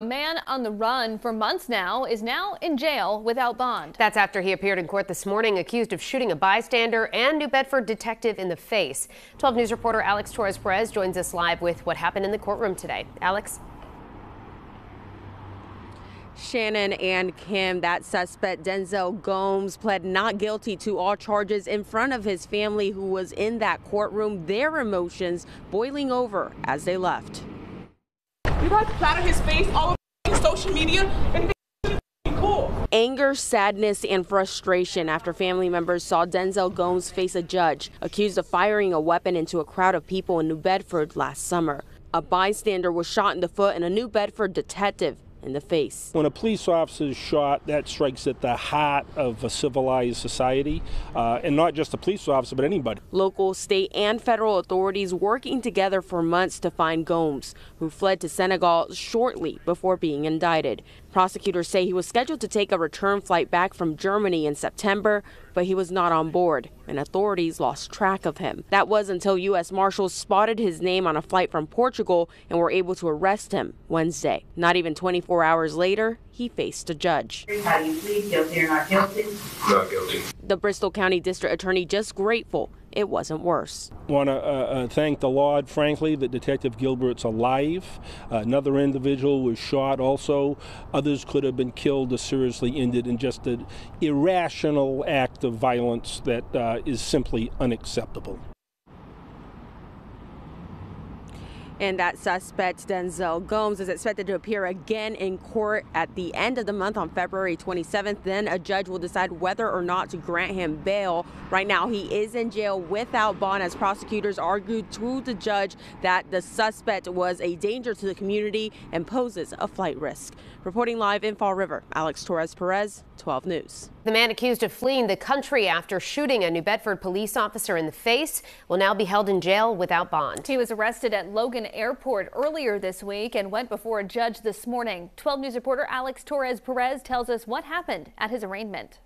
A man on the run for months now is now in jail without bond. That's after he appeared in court this morning accused of shooting a bystander and New Bedford detective in the face. 12 News reporter Alex Torres-Perez joins us live with what happened in the courtroom today. Alex? Shannon and Kim, that suspect Denzel Gomes pled not guilty to all charges in front of his family who was in that courtroom, their emotions boiling over as they left. You guys platter his face all over social media and cool. Anger, sadness, and frustration after family members saw Denzel Gomes face a judge accused of firing a weapon into a crowd of people in New Bedford last summer. A bystander was shot in the foot and a New Bedford detective in the face. When a police officer is shot, that strikes at the heart of a civilized society, and not just a police officer, but anybody. Local, state, and federal authorities working together for months to find Gomes, who fled to Senegal shortly before being indicted. Prosecutors say he was scheduled to take a return flight back from Germany in September, but he was not on board, and authorities lost track of him. That was until U.S. Marshals spotted his name on a flight from Portugal and were able to arrest him Wednesday. Not even 24 hours later, he faced a judge. How do you plead, guilty or not guilty? Not guilty. The Bristol County District Attorney just grateful it wasn't worse. I want to thank the Lord, frankly, that Detective Gilbert's alive. Another individual was shot also. Others could have been killed or seriously injured in just an irrational act of violence that is simply unacceptable. And that suspect, Denzel Gomes, is expected to appear again in court at the end of the month on February 27th. Then a judge will decide whether or not to grant him bail. Right now, he is in jail without bond as prosecutors argued to the judge that the suspect was a danger to the community and poses a flight risk. Reporting live in Fall River, Alex Torres-Perez, 12 News. The man accused of fleeing the country after shooting a New Bedford police officer in the face will now be held in jail without bond. He was arrested at Logan Airport earlier this week and went before a judge this morning. 12 News reporter Alex Torres-Perez tells us what happened at his arraignment.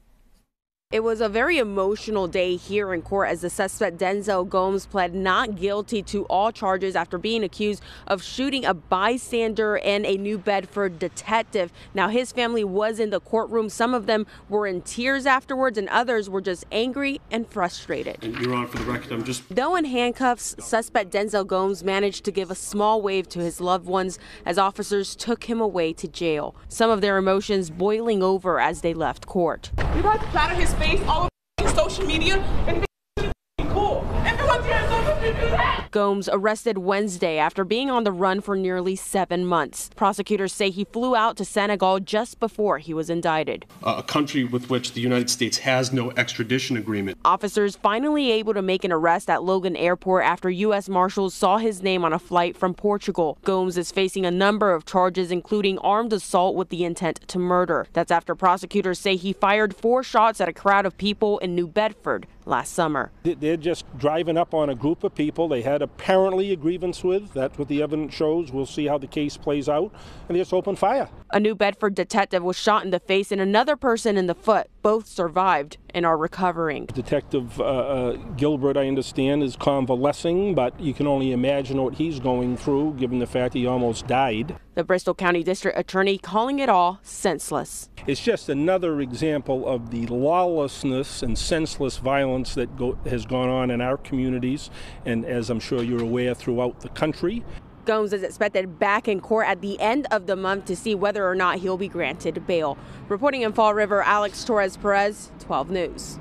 It was a very emotional day here in court as the suspect Denzel Gomes pled not guilty to all charges after being accused of shooting a bystander and a New Bedford detective. Now, his family was in the courtroom. Some of them were in tears afterwards and others were just angry and frustrated. And Your Honor, for the record, Though in handcuffs, suspect Denzel Gomes managed to give a small wave to his loved ones as officers took him away to jail. Some of their emotions boiling over as they left court. You guys platter his face all over social media and cool. Everyone's here to do that. Gomes arrested Wednesday after being on the run for nearly 7 months. Prosecutors say he flew out to Senegal just before he was indicted. a country with which the United States has no extradition agreement. Officers finally able to make an arrest at Logan Airport after U.S. Marshals saw his name on a flight from Portugal. Gomes is facing a number of charges, including armed assault with the intent to murder. That's after prosecutors say he fired 4 shots at a crowd of people in New Bedford last summer. They're just driving up on a group of people they had apparently a grievance with. That's what the evidence shows. We'll see how the case plays out. And they just opened fire. A New Bedford detective was shot in the face and another person in the foot. Both survived and are recovering. Detective Gilbert, I understand, is convalescing, but you can only imagine what he's going through given the fact he almost died. The Bristol County District Attorney calling it all senseless. It's just another example of the lawlessness and senseless violence that has gone on in our communities, and as I'm sure you're aware, throughout the country. Gomes is expected back in court at the end of the month to see whether or not he'll be granted bail. Reporting in Fall River, Alex Torres-Perez, 12 News.